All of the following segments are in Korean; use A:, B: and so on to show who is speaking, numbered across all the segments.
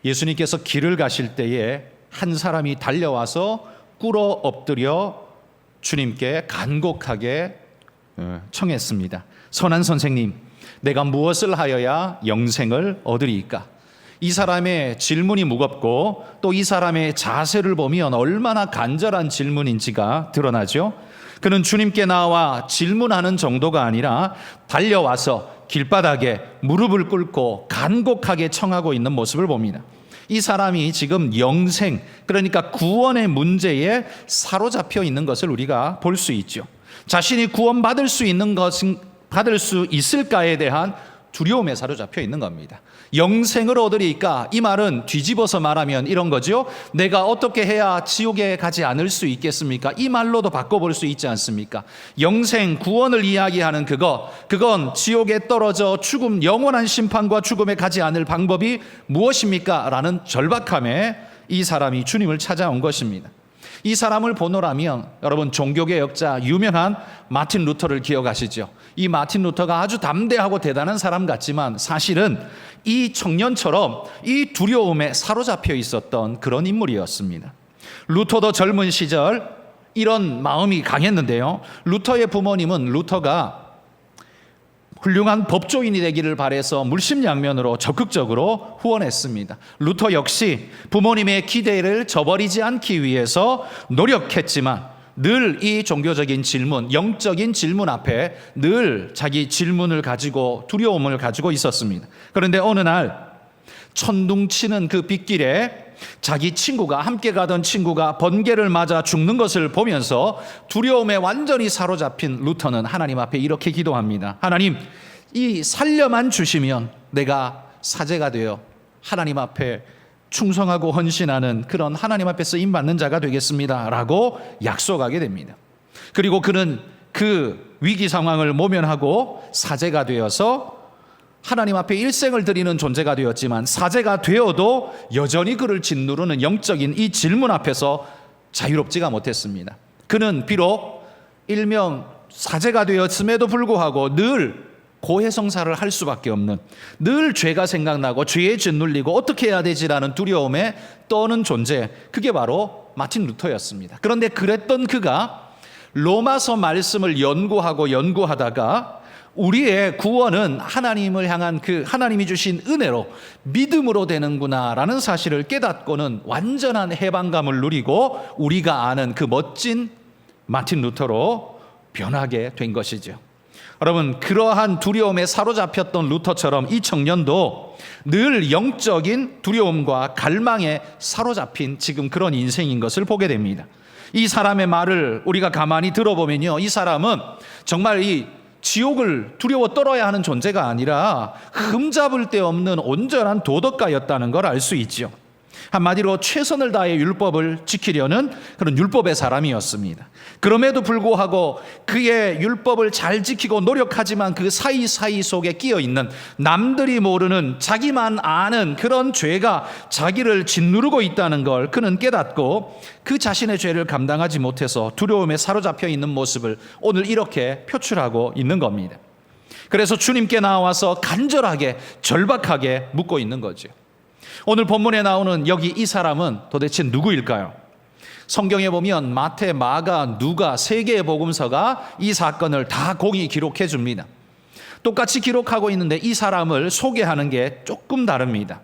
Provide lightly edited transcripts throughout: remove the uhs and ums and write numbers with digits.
A: 예수님께서 길을 가실 때에 한 사람이 달려와서 꿇어 엎드려 주님께 간곡하게 청했습니다. 선한 선생님, 내가 무엇을 하여야 영생을 얻으리이까? 이 사람의 질문이 무겁고 또 이 사람의 자세를 보면 얼마나 간절한 질문인지가 드러나죠. 그는 주님께 나와 질문하는 정도가 아니라 달려와서 길바닥에 무릎을 꿇고 간곡하게 청하고 있는 모습을 봅니다. 이 사람이 지금 영생, 그러니까 구원의 문제에 사로잡혀 있는 것을 우리가 볼 수 있죠. 자신이 구원받을 수 있는 것은 받을 수 있을까에 대한 두려움에 사로잡혀 있는 겁니다. 영생을 얻으리까? 이 말은 뒤집어서 말하면 이런 거죠. 내가 어떻게 해야 지옥에 가지 않을 수 있겠습니까? 이 말로도 바꿔볼 수 있지 않습니까? 영생, 구원을 이야기하는 그건 지옥에 떨어져 죽음, 영원한 심판과 죽음에 가지 않을 방법이 무엇입니까? 라는 절박함에 이 사람이 주님을 찾아온 것입니다. 이 사람을 보노라면 여러분, 종교개혁자 유명한 마틴 루터를 기억하시죠? 이 마틴 루터가 아주 담대하고 대단한 사람 같지만 사실은 이 청년처럼 이 두려움에 사로잡혀 있었던 그런 인물이었습니다. 루터도 젊은 시절 이런 마음이 강했는데요. 루터의 부모님은 루터가 훌륭한 법조인이 되기를 바라서 물심양면으로 적극적으로 후원했습니다. 루터 역시 부모님의 기대를 저버리지 않기 위해서 노력했지만 늘 이 종교적인 질문, 영적인 질문 앞에 늘 자기 질문을 가지고 두려움을 가지고 있었습니다. 그런데 어느 날 천둥치는 그 빗길에 자기 친구가, 함께 가던 친구가 번개를 맞아 죽는 것을 보면서 두려움에 완전히 사로잡힌 루터는 하나님 앞에 이렇게 기도합니다. 하나님, 이 살려만 주시면 내가 사제가 되어 하나님 앞에 충성하고 헌신하는 그런 하나님 앞에 쓰임받는 자가 되겠습니다 라고 약속하게 됩니다. 그리고 그는 그 위기 상황을 모면하고 사제가 되어서 하나님 앞에 일생을 드리는 존재가 되었지만 사제가 되어도 여전히 그를 짓누르는 영적인 이 질문 앞에서 자유롭지가 못했습니다. 그는 비록 일명 사제가 되었음에도 불구하고 늘 고해성사를 할 수밖에 없는, 늘 죄가 생각나고 죄에 짓눌리고 어떻게 해야 되지라는 두려움에 떠는 존재, 그게 바로 마틴 루터였습니다. 그런데 그랬던 그가 로마서 말씀을 연구하다가 우리의 구원은 하나님을 향한 그 하나님이 주신 은혜로 믿음으로 되는구나라는 사실을 깨닫고는 완전한 해방감을 누리고 우리가 아는 그 멋진 마틴 루터로 변하게 된 것이죠. 여러분, 그러한 두려움에 사로잡혔던 루터처럼 이 청년도 늘 영적인 두려움과 갈망에 사로잡힌 지금 그런 인생인 것을 보게 됩니다. 이 사람의 말을 우리가 가만히 들어보면요, 이 사람은 정말 이 지옥을 두려워 떨어야 하는 존재가 아니라 흠잡을 데 없는 온전한 도덕가였다는 걸 알 수 있죠. 한마디로 최선을 다해 율법을 지키려는 그런 율법의 사람이었습니다. 그럼에도 불구하고 그의 율법을 잘 지키고 노력하지만 그 사이사이 속에 끼어있는 남들이 모르는 자기만 아는 그런 죄가 자기를 짓누르고 있다는 걸 그는 깨닫고 그 자신의 죄를 감당하지 못해서 두려움에 사로잡혀 있는 모습을 오늘 이렇게 표출하고 있는 겁니다. 그래서 주님께 나와서 간절하게 절박하게 묻고 있는 거죠. 오늘 본문에 나오는 여기 이 사람은 도대체 누구일까요? 성경에 보면 마태, 마가, 누가 세 개의 복음서가 이 사건을 다 공히 기록해 줍니다. 똑같이 기록하고 있는데 이 사람을 소개하는 게 조금 다릅니다.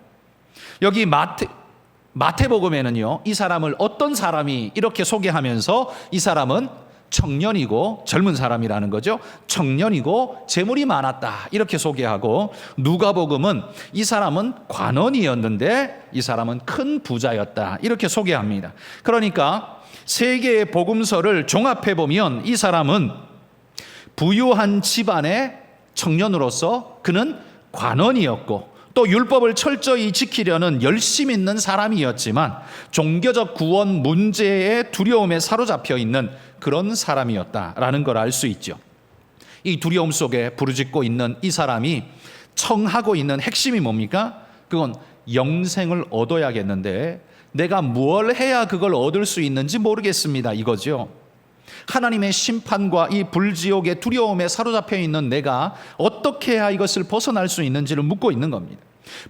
A: 여기 마태복음에는요, 이 사람을 어떤 사람이 이렇게 소개하면서 이 사람은 청년이고 젊은 사람이라는 거죠. 청년이고 재물이 많았다 이렇게 소개하고, 누가복음은 이 사람은 관원이었는데 이 사람은 큰 부자였다 이렇게 소개합니다. 그러니까 세 개의 복음서를 종합해 보면 이 사람은 부유한 집안의 청년으로서 그는 관원이었고 또 율법을 철저히 지키려는 열심 있는 사람이었지만 종교적 구원 문제의 두려움에 사로잡혀 있는 그런 사람이었다라는 걸 알 수 있죠. 이 두려움 속에 부르짖고 있는 이 사람이 청하고 있는 핵심이 뭡니까? 그건 영생을 얻어야겠는데 내가 뭘 해야 그걸 얻을 수 있는지 모르겠습니다 이거죠. 하나님의 심판과 이 불지옥의 두려움에 사로잡혀 있는 내가 어떻게 해야 이것을 벗어날 수 있는지를 묻고 있는 겁니다.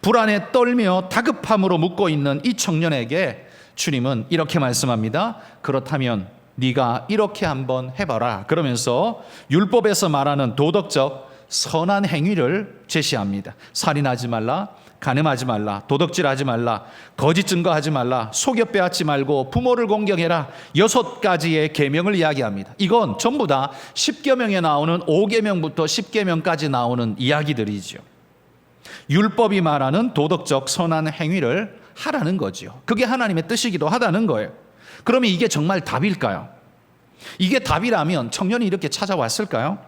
A: 불안에 떨며 다급함으로 묻고 있는 이 청년에게 주님은 이렇게 말씀합니다. 그렇다면 네가 이렇게 한번 해봐라. 그러면서 율법에서 말하는 도덕적 선한 행위를 제시합니다. 살인하지 말라, 간음하지 말라, 도덕질하지 말라, 거짓 증거하지 말라, 속여 빼앗지 말고 부모를 공경해라. 6가지의 계명을 이야기합니다. 이건 전부 다 10계명에 나오는 5계명부터 10계명까지 나오는 이야기들이죠. 율법이 말하는 도덕적 선한 행위를 하라는 거죠. 그게 하나님의 뜻이기도 하다는 거예요. 그러면 이게 정말 답일까요? 이게 답이라면 청년이 이렇게 찾아왔을까요?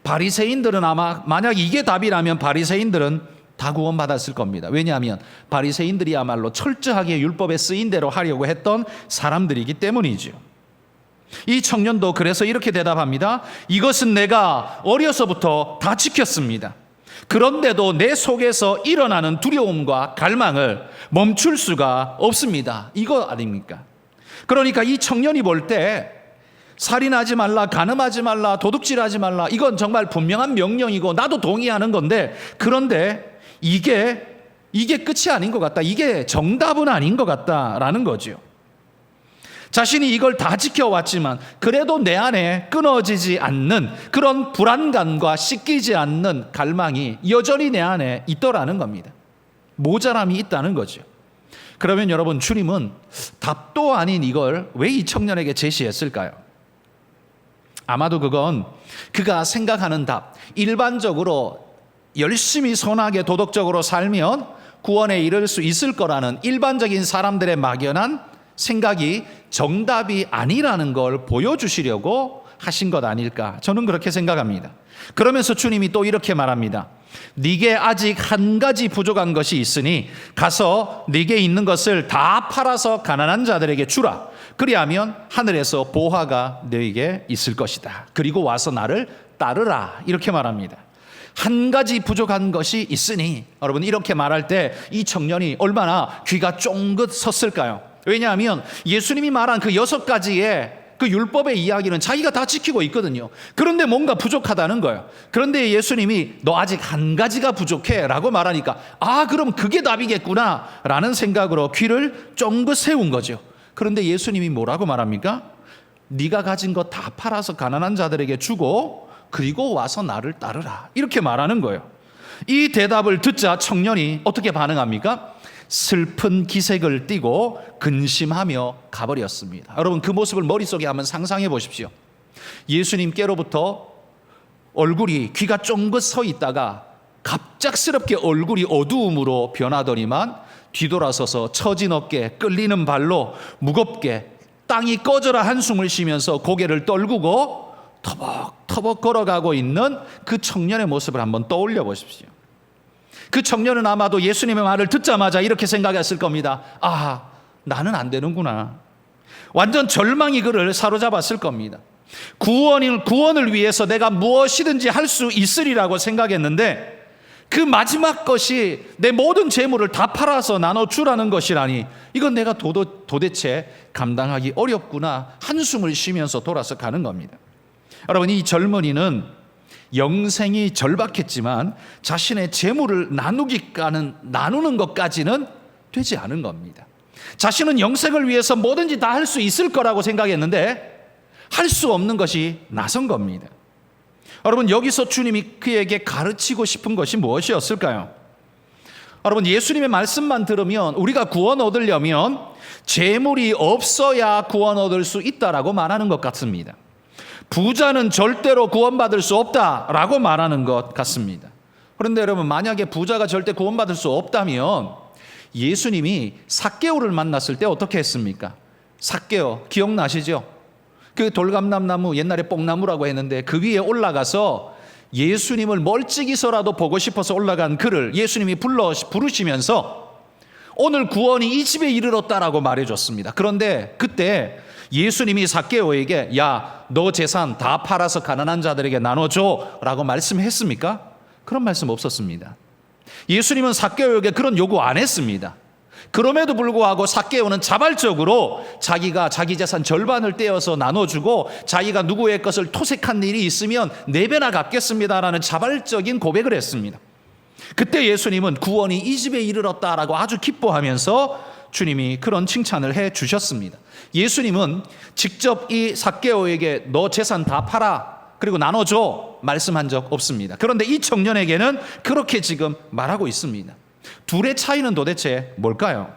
A: 바리새인들은 아마 만약 이게 답이라면 바리새인들은 다 구원받았을 겁니다. 왜냐하면 바리새인들이야말로 철저하게 율법에 쓰인 대로 하려고 했던 사람들이기 때문이죠. 이 청년도 그래서 이렇게 대답합니다. 이것은 내가 어려서부터 다 지켰습니다. 그런데도 내 속에서 일어나는 두려움과 갈망을 멈출 수가 없습니다. 이거 아닙니까? 그러니까 이 청년이 볼 때 살인하지 말라, 간음하지 말라, 도둑질하지 말라, 이건 정말 분명한 명령이고 나도 동의하는 건데, 그런데 이게 끝이 아닌 것 같다. 이게 정답은 아닌 것 같다라는 거죠. 자신이 이걸 다 지켜왔지만 그래도 내 안에 끊어지지 않는 그런 불안감과 씻기지 않는 갈망이 여전히 내 안에 있더라는 겁니다. 모자람이 있다는 거죠. 그러면 여러분, 주님은 답도 아닌 이걸 왜 이 청년에게 제시했을까요? 아마도 그건 그가 생각하는 답, 일반적으로 열심히 선하게 도덕적으로 살면 구원에 이를 수 있을 거라는 일반적인 사람들의 막연한 생각이 정답이 아니라는 걸 보여주시려고 하신 것 아닐까, 저는 그렇게 생각합니다. 그러면서 주님이 또 이렇게 말합니다. 네게 아직 한 가지 부족한 것이 있으니 가서 네게 있는 것을 다 팔아서 가난한 자들에게 주라. 그리하면 하늘에서 보화가 너에게 있을 것이다. 그리고 와서 나를 따르라. 이렇게 말합니다. 한 가지 부족한 것이 있으니, 여러분, 이렇게 말할 때 이 청년이 얼마나 귀가 쫑긋 섰을까요? 왜냐하면 예수님이 말한 그 6가지의 그 율법의 이야기는 자기가 다 지키고 있거든요. 그런데 뭔가 부족하다는 거예요. 그런데 예수님이 너 아직 한 가지가 부족해 라고 말하니까, 아, 그럼 그게 답이겠구나 라는 생각으로 귀를 쫑긋 세운 거죠. 그런데 예수님이 뭐라고 말합니까? 네가 가진 거 다 팔아서 가난한 자들에게 주고 그리고 와서 나를 따르라. 이렇게 말하는 거예요. 이 대답을 듣자 청년이 어떻게 반응합니까? 슬픈 기색을 띠고 근심하며 가버렸습니다. 여러분, 그 모습을 머릿속에 한번 상상해 보십시오. 예수님께로부터 얼굴이, 귀가 쫑긋 서 있다가 갑작스럽게 얼굴이 어두움으로 변하더니만 뒤돌아서서 처진 어깨, 끌리는 발로 무겁게 땅이 꺼져라 한숨을 쉬면서 고개를 떨구고 터벅터벅 걸어가고 있는 그 청년의 모습을 한번 떠올려 보십시오. 그 청년은 아마도 예수님의 말을 듣자마자 이렇게 생각했을 겁니다. 아, 나는 안 되는구나. 완전 절망이 그를 사로잡았을 겁니다. 구원을 위해서 내가 무엇이든지 할 수 있으리라고 생각했는데 그 마지막 것이 내 모든 재물을 다 팔아서 나눠주라는 것이라니, 이건 내가 도대체 감당하기 어렵구나. 한숨을 쉬면서 돌아서 가는 겁니다. 여러분, 이 젊은이는 영생이 절박했지만 자신의 재물을 나누는 것까지는 되지 않은 겁니다. 자신은 영생을 위해서 뭐든지 다 할 수 있을 거라고 생각했는데 할 수 없는 것이 나선 겁니다. 여러분, 여기서 주님이 그에게 가르치고 싶은 것이 무엇이었을까요? 여러분, 예수님의 말씀만 들으면 우리가 구원 얻으려면 재물이 없어야 구원 얻을 수 있다라고 말하는 것 같습니다. 부자는 절대로 구원받을 수 없다라고 말하는 것 같습니다. 그런데 여러분, 만약에 부자가 절대 구원받을 수 없다면 예수님이 삭개오를 만났을 때 어떻게 했습니까? 삭개오 기억나시죠? 그 돌감람나무, 옛날에 뽕나무라고 했는데 그 위에 올라가서 예수님을 멀찍이서라도 보고 싶어서 올라간 그를 예수님이 부르시면서 오늘 구원이 이 집에 이르렀다라고 말해줬습니다. 그런데 그때 예수님이 삭개오에게 야, 너 재산 다 팔아서 가난한 자들에게 나눠줘 라고 말씀했습니까? 그런 말씀 없었습니다. 예수님은 삭개오에게 그런 요구 안 했습니다. 그럼에도 불구하고 삭개오는 자발적으로 자기가 자기 재산 절반을 떼어서 나눠주고 자기가 누구의 것을 토색한 일이 있으면 4배나 갚겠습니다라는 자발적인 고백을 했습니다. 그때 예수님은 구원이 이 집에 이르렀다라고 아주 기뻐하면서 주님이 그런 칭찬을 해 주셨습니다. 예수님은 직접 이 삭개오에게 너 재산 다 팔아 그리고 나눠줘 말씀한 적 없습니다. 그런데 이 청년에게는 그렇게 지금 말하고 있습니다. 둘의 차이는 도대체 뭘까요?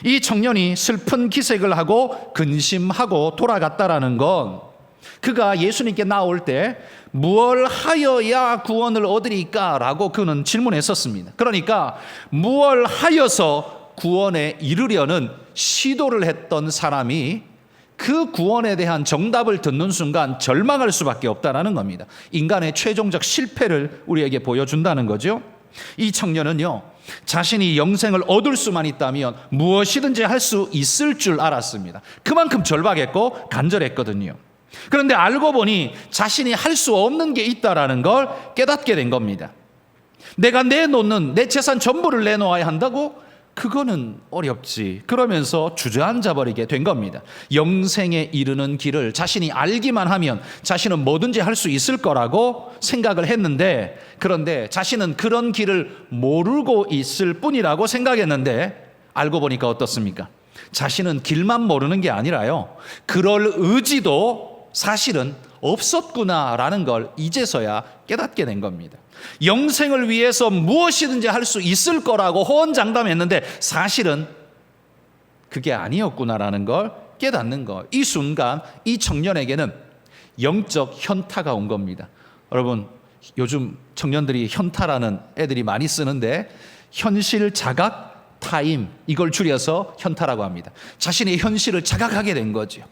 A: 이 청년이 슬픈 기색을 하고 근심하고 돌아갔다라는 건 그가 예수님께 나올 때 무얼 하여야 구원을 얻으리까? 라고 그는 질문했었습니다. 그러니까 무얼 하여서 구원에 이르려는 시도를 했던 사람이 그 구원에 대한 정답을 듣는 순간 절망할 수밖에 없다는 겁니다. 인간의 최종적 실패를 우리에게 보여준다는 거죠. 이 청년은요, 자신이 영생을 얻을 수만 있다면 무엇이든지 할 수 있을 줄 알았습니다. 그만큼 절박했고 간절했거든요. 그런데 알고 보니 자신이 할 수 없는 게 있다라는 걸 깨닫게 된 겁니다. 내가 내놓는 내 재산 전부를 내놓아야 한다고? 그거는 어렵지. 그러면서 주저앉아 버리게 된 겁니다. 영생에 이르는 길을 자신이 알기만 하면 자신은 뭐든지 할 수 있을 거라고 생각을 했는데, 그런데 자신은 그런 길을 모르고 있을 뿐이라고 생각했는데 알고 보니까 어떻습니까? 자신은 길만 모르는 게 아니라요, 그럴 의지도 사실은 없었구나라는 걸 이제서야 깨닫게 된 겁니다. 영생을 위해서 무엇이든지 할 수 있을 거라고 호언장담했는데 사실은 그게 아니었구나라는 걸 깨닫는 것. 이 순간 이 청년에게는 영적 현타가 온 겁니다. 여러분, 요즘 청년들이 현타라는 애들이 많이 쓰는데 현실 자각 타임, 이걸 줄여서 현타라고 합니다. 자신의 현실을 자각하게 된 거죠.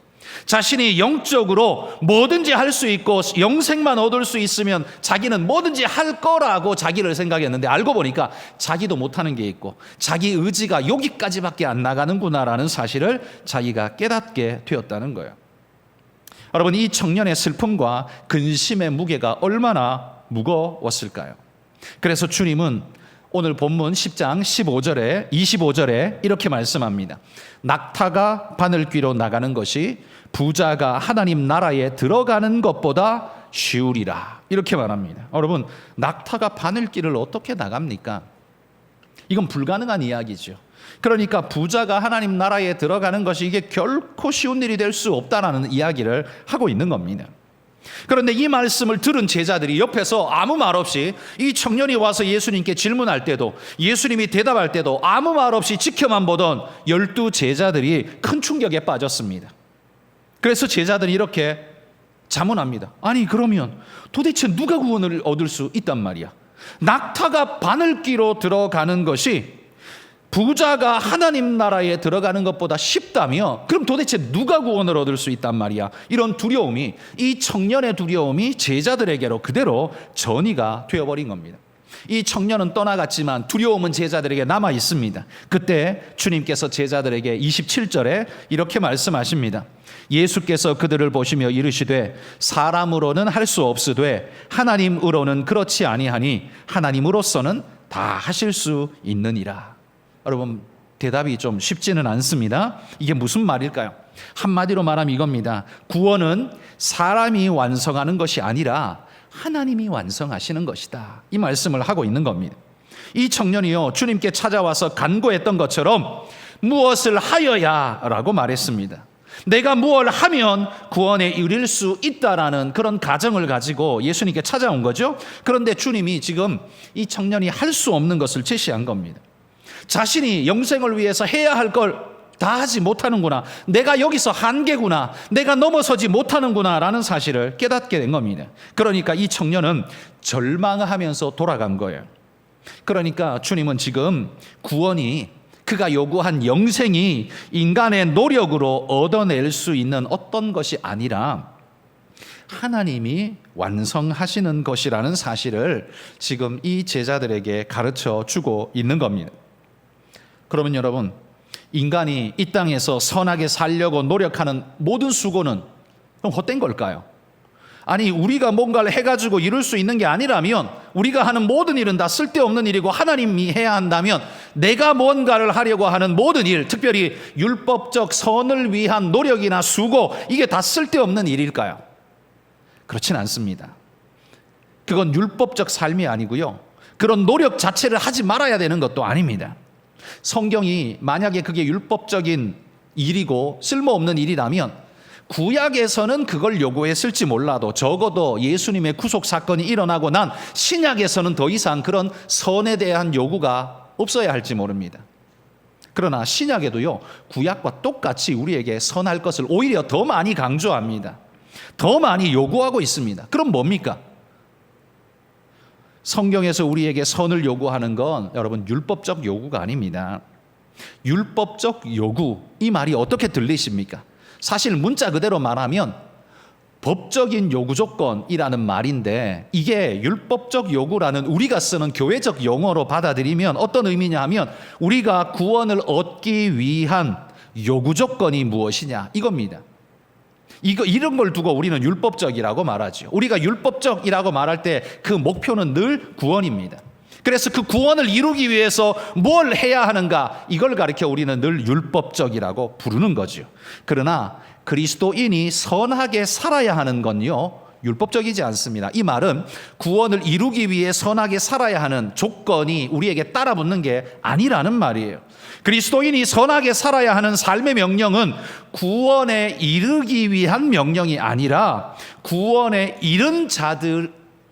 A: 자신이 영적으로 뭐든지 할 수 있고 영생만 얻을 수 있으면 자기는 뭐든지 할 거라고 자기를 생각했는데 알고 보니까 자기도 못하는 게 있고 자기 의지가 여기까지밖에 안 나가는구나라는 사실을 자기가 깨닫게 되었다는 거예요. 여러분, 이 청년의 슬픔과 근심의 무게가 얼마나 무거웠을까요? 그래서 주님은 오늘 본문 10장 15절에 25절에 이렇게 말씀합니다. 낙타가 바늘귀로 나가는 것이 부자가 하나님 나라에 들어가는 것보다 쉬우리라. 이렇게 말합니다. 여러분, 낙타가 바늘귀를 어떻게 나갑니까? 이건 불가능한 이야기죠. 그러니까 부자가 하나님 나라에 들어가는 것이 이게 결코 쉬운 일이 될 수 없다라는 이야기를 하고 있는 겁니다. 그런데 이 말씀을 들은 제자들이 옆에서 아무 말 없이, 이 청년이 와서 예수님께 질문할 때도 예수님이 대답할 때도 아무 말 없이 지켜만 보던 12 제자들이 큰 충격에 빠졌습니다. 그래서 제자들이 이렇게 자문합니다. 아니, 그러면 도대체 누가 구원을 얻을 수 있단 말이야? 낙타가 바늘귀로 들어가는 것이 부자가 하나님 나라에 들어가는 것보다 쉽다며, 그럼 도대체 누가 구원을 얻을 수 있단 말이야? 이런 두려움이, 이 청년의 두려움이 제자들에게로 그대로 전이가 되어버린 겁니다. 이 청년은 떠나갔지만 두려움은 제자들에게 남아 있습니다. 그때 주님께서 제자들에게 27절에 이렇게 말씀하십니다. 예수께서 그들을 보시며 이르시되 사람으로는 할 수 없으되 하나님으로는 그렇지 아니하니 하나님으로서는 다 하실 수 있느니라. 여러분, 대답이 좀 쉽지는 않습니다. 이게 무슨 말일까요? 한마디로 말하면 이겁니다. 구원은 사람이 완성하는 것이 아니라 하나님이 완성하시는 것이다. 이 말씀을 하고 있는 겁니다. 이 청년이요, 주님께 찾아와서 간구했던 것처럼 무엇을 하여야 라고 말했습니다. 내가 무엇을 하면 구원에 이를 수 있다라는 그런 가정을 가지고 예수님께 찾아온 거죠. 그런데 주님이 지금 이 청년이 할 수 없는 것을 제시한 겁니다. 자신이 영생을 위해서 해야 할 걸 다 하지 못하는구나, 내가 여기서 한계구나, 내가 넘어서지 못하는구나 라는 사실을 깨닫게 된 겁니다. 그러니까 이 청년은 절망하면서 돌아간 거예요. 그러니까 주님은 지금 구원이, 그가 요구한 영생이 인간의 노력으로 얻어낼 수 있는 어떤 것이 아니라 하나님이 완성하시는 것이라는 사실을 지금 이 제자들에게 가르쳐 주고 있는 겁니다. 그러면 여러분, 인간이 이 땅에서 선하게 살려고 노력하는 모든 수고는 그럼 헛된 걸까요? 아니, 우리가 뭔가를 해가지고 이룰 수 있는 게 아니라면, 우리가 하는 모든 일은 다 쓸데없는 일이고 하나님이 해야 한다면 내가 뭔가를 하려고 하는 모든 일, 특별히 율법적 선을 위한 노력이나 수고, 이게 다 쓸데없는 일일까요? 그렇진 않습니다. 그건 율법적 삶이 아니고요, 그런 노력 자체를 하지 말아야 되는 것도 아닙니다. 성경이 만약에 그게 율법적인 일이고 쓸모없는 일이라면 구약에서는 그걸 요구했을지 몰라도 적어도 예수님의 구속 사건이 일어나고 난 신약에서는 더 이상 그런 선에 대한 요구가 없어야 할지 모릅니다. 그러나 신약에도요, 구약과 똑같이 우리에게 선할 것을 오히려 더 많이 강조합니다. 더 많이 요구하고 있습니다. 그럼 뭡니까? 성경에서 우리에게 선을 요구하는 건 여러분 율법적 요구가 아닙니다. 율법적 요구, 이 말이 어떻게 들리십니까? 사실 문자 그대로 말하면 법적인 요구 조건이라는 말인데, 이게 율법적 요구라는 우리가 쓰는 교회적 용어로 받아들이면 어떤 의미냐 하면 우리가 구원을 얻기 위한 요구 조건이 무엇이냐 이겁니다. 이런 걸 두고 우리는 율법적이라고 말하죠. 우리가 율법적이라고 말할 때 그 목표는 늘 구원입니다. 그래서 그 구원을 이루기 위해서 뭘 해야 하는가, 이걸 가리켜 우리는 늘 율법적이라고 부르는 거죠. 그러나 그리스도인이 선하게 살아야 하는 건요, 율법적이지 않습니다. 이 말은 구원을 이루기 위해 선하게 살아야 하는 조건이 우리에게 따라붙는 게 아니라는 말이에요. 그리스도인이 선하게 살아야 하는 삶의 명령은 구원에 이르기 위한 명령이 아니라 구원에 이른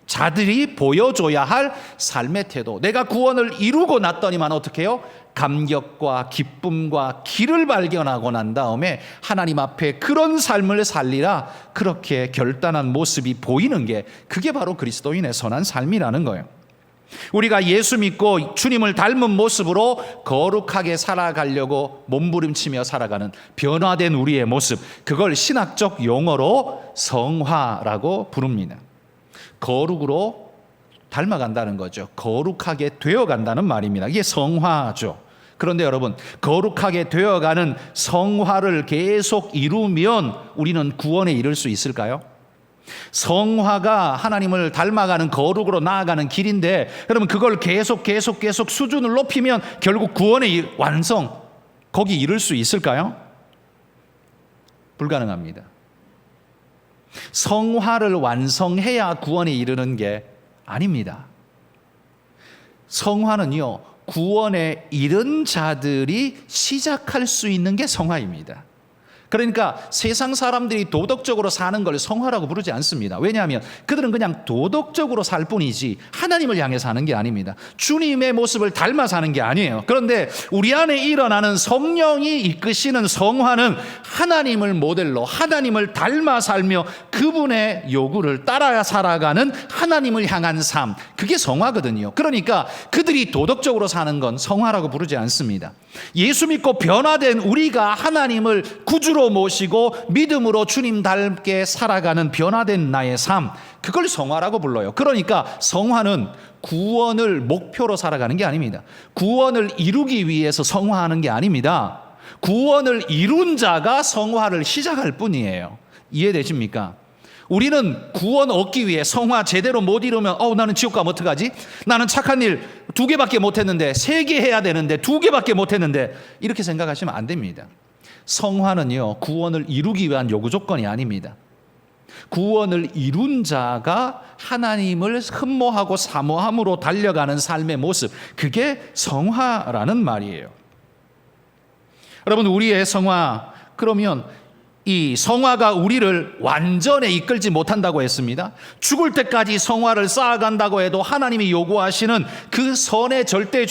A: 자들이 보여줘야 할 삶의 태도. 내가 구원을 이루고 났더니만 어떻게 해요? 감격과 기쁨과 길을 발견하고 난 다음에 하나님 앞에 그런 삶을 살리라, 그렇게 결단한 모습이 보이는 게, 그게 바로 그리스도인의 선한 삶이라는 거예요. 우리가 예수 믿고 주님을 닮은 모습으로 거룩하게 살아가려고 몸부림치며 살아가는 변화된 우리의 모습, 그걸 신학적 용어로 성화라고 부릅니다. 거룩으로 닮아간다는 거죠. 거룩하게 되어간다는 말입니다. 이게 성화죠. 그런데 여러분, 거룩하게 되어가는 성화를 계속 이루면 우리는 구원에 이를 수 있을까요? 성화가 하나님을 닮아가는 거룩으로 나아가는 길인데, 그러면 그걸 계속 수준을 높이면 결국 구원의 완성, 거기 이를 수 있을까요? 불가능합니다. 성화를 완성해야 구원에 이르는 게 아닙니다. 성화는요, 구원에 이른 자들이 시작할 수 있는 게 성화입니다. 그러니까 세상 사람들이 도덕적으로 사는 걸 성화라고 부르지 않습니다. 왜냐하면 그들은 그냥 도덕적으로 살 뿐이지 하나님을 향해 사는 게 아닙니다. 주님의 모습을 닮아 사는 게 아니에요. 그런데 우리 안에 일어나는 성령이 이끄시는 성화는 하나님을 모델로, 하나님을 닮아 살며 그분의 요구를 따라 살아가는 하나님을 향한 삶, 그게 성화거든요. 그러니까 그들이 도덕적으로 사는 건 성화라고 부르지 않습니다. 예수 믿고 변화된 우리가 하나님을 구주로 모시고 믿음으로 주님 닮게 살아가는 변화된 나의 삶, 그걸 성화라고 불러요. 그러니까 성화는 구원을 목표로 살아가는 게 아닙니다. 구원을 이루기 위해서 성화하는 게 아닙니다. 구원을 이룬 자가 성화를 시작할 뿐이에요. 이해되십니까? 우리는 구원 얻기 위해 성화 제대로 못 이루면 나는 지옥 가면 어떡하지? 나는 착한 일 2개밖에 못했는데 3개 해야 되는데 2개밖에 못했는데, 이렇게 생각하시면 안 됩니다. 성화는요, 구원을 이루기 위한 요구 조건이 아닙니다. 구원을 이룬 자가 하나님을 흠모하고 사모함으로 달려가는 삶의 모습, 그게 성화라는 말이에요. 여러분, 우리의 성화, 그러면 이 성화가 우리를 완전에 이끌지 못한다고 했습니다. 죽을 때까지 성화를 쌓아간다고 해도 하나님이 요구하시는 그 선의 절대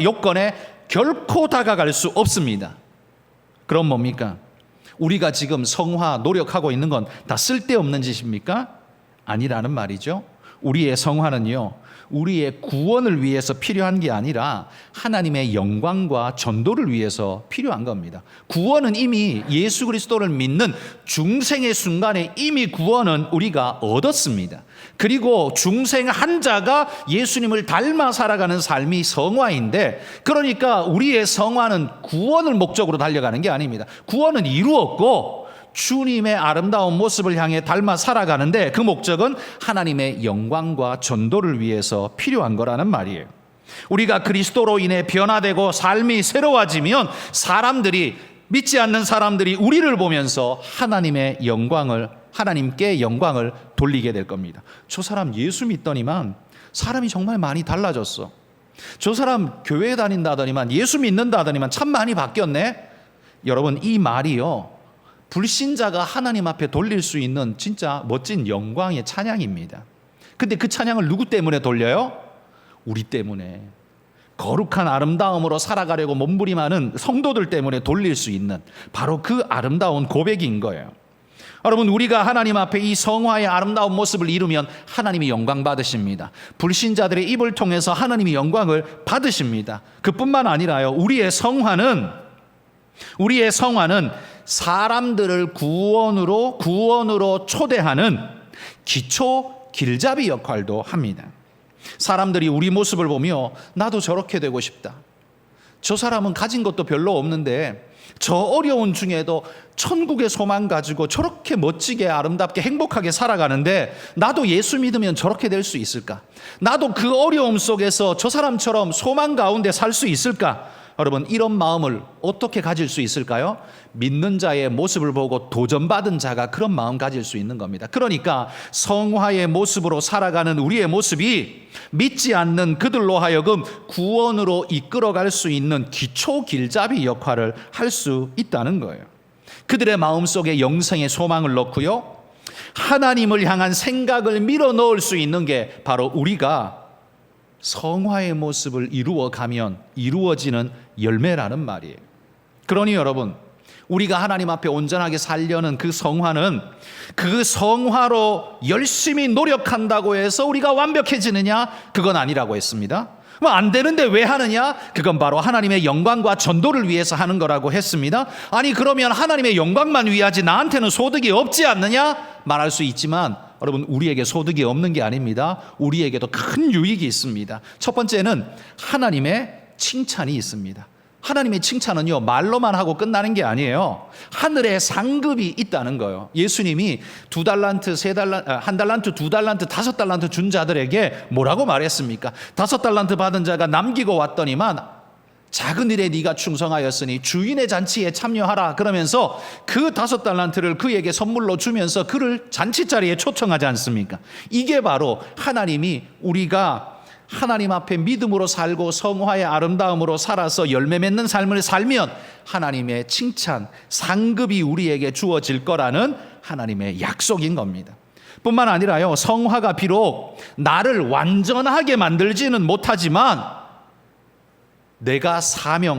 A: 요건에 결코 다가갈 수 없습니다. 그럼 뭡니까? 우리가 지금 성화 노력하고 있는 건 다 쓸데없는 짓입니까? 아니라는 말이죠. 우리의 성화는요, 우리의 구원을 위해서 필요한 게 아니라 하나님의 영광과 전도를 위해서 필요한 겁니다. 구원은 이미 예수 그리스도를 믿는 중생의 순간에 이미 구원은 우리가 얻었습니다. 그리고 중생 한 자가 예수님을 닮아 살아가는 삶이 성화인데, 그러니까 우리의 성화는 구원을 목적으로 달려가는 게 아닙니다. 구원은 이루었고 주님의 아름다운 모습을 향해 닮아 살아가는데, 그 목적은 하나님의 영광과 전도를 위해서 필요한 거라는 말이에요. 우리가 그리스도로 인해 변화되고 삶이 새로워지면 믿지 않는 사람들이 우리를 보면서 하나님의 영광을 하나님께 영광을 돌리게 될 겁니다. 저 사람 예수 믿더니만 사람이 정말 많이 달라졌어. 저 사람 교회 다닌다더니만 예수 믿는다더니만 참 많이 바뀌었네. 여러분, 이 말이요, 불신자가 하나님 앞에 돌릴 수 있는 진짜 멋진 영광의 찬양입니다. 근데 그 찬양을 누구 때문에 돌려요? 우리 때문에. 거룩한 아름다움으로 살아가려고 몸부림하는 성도들 때문에 돌릴 수 있는 바로 그 아름다운 고백인 거예요. 여러분, 우리가 하나님 앞에 이 성화의 아름다운 모습을 이루면 하나님이 영광 받으십니다. 불신자들의 입을 통해서 하나님이 영광을 받으십니다. 그뿐만 아니라요, 우리의 성화는 사람들을 구원으로 초대하는 기초 길잡이 역할도 합니다. 사람들이 우리 모습을 보며 나도 저렇게 되고 싶다. 저 사람은 가진 것도 별로 없는데 저 어려운 중에도 천국의 소망 가지고 저렇게 멋지게 아름답게 행복하게 살아가는데 나도 예수 믿으면 저렇게 될 수 있을까? 나도 그 어려움 속에서 저 사람처럼 소망 가운데 살 수 있을까? 여러분, 이런 마음을 어떻게 가질 수 있을까요? 믿는 자의 모습을 보고 도전받은 자가 그런 마음 가질 수 있는 겁니다. 그러니까 성화의 모습으로 살아가는 우리의 모습이 믿지 않는 그들로 하여금 구원으로 이끌어갈 수 있는 기초 길잡이 역할을 할 수 있다는 거예요. 그들의 마음속에 영생의 소망을 넣고요, 하나님을 향한 생각을 밀어넣을 수 있는 게 바로 우리가 성화의 모습을 이루어가면 이루어지는 열매라는 말이에요. 그러니 여러분, 우리가 하나님 앞에 온전하게 살려는 그 성화는 그 성화로 열심히 노력한다고 해서 우리가 완벽해지느냐? 그건 아니라고 했습니다. 뭐 안 되는데 왜 하느냐? 그건 바로 하나님의 영광과 전도를 위해서 하는 거라고 했습니다. 아니, 그러면 하나님의 영광만 위하지 나한테는 소득이 없지 않느냐? 말할 수 있지만 여러분, 우리에게 소득이 없는 게 아닙니다. 우리에게도 큰 유익이 있습니다. 첫 번째는 하나님의 칭찬이 있습니다. 하나님의 칭찬은요, 말로만 하고 끝나는 게 아니에요. 하늘에 상급이 있다는 거예요. 예수님이 2달란트, 1달란트, 2달란트, 5달란트 준 자들에게 뭐라고 말했습니까? 5달란트 받은 자가 남기고 왔더니만 작은 일에 네가 충성하였으니 주인의 잔치에 참여하라 그러면서 그 5달란트를 그에게 선물로 주면서 그를 잔치자리에 초청하지 않습니까? 이게 바로 하나님이 우리가 하나님 앞에 믿음으로 살고 성화의 아름다움으로 살아서 열매 맺는 삶을 살면 하나님의 칭찬, 상급이 우리에게 주어질 거라는 하나님의 약속인 겁니다. 뿐만 아니라요, 성화가 비록 나를 완전하게 만들지는 못하지만 내가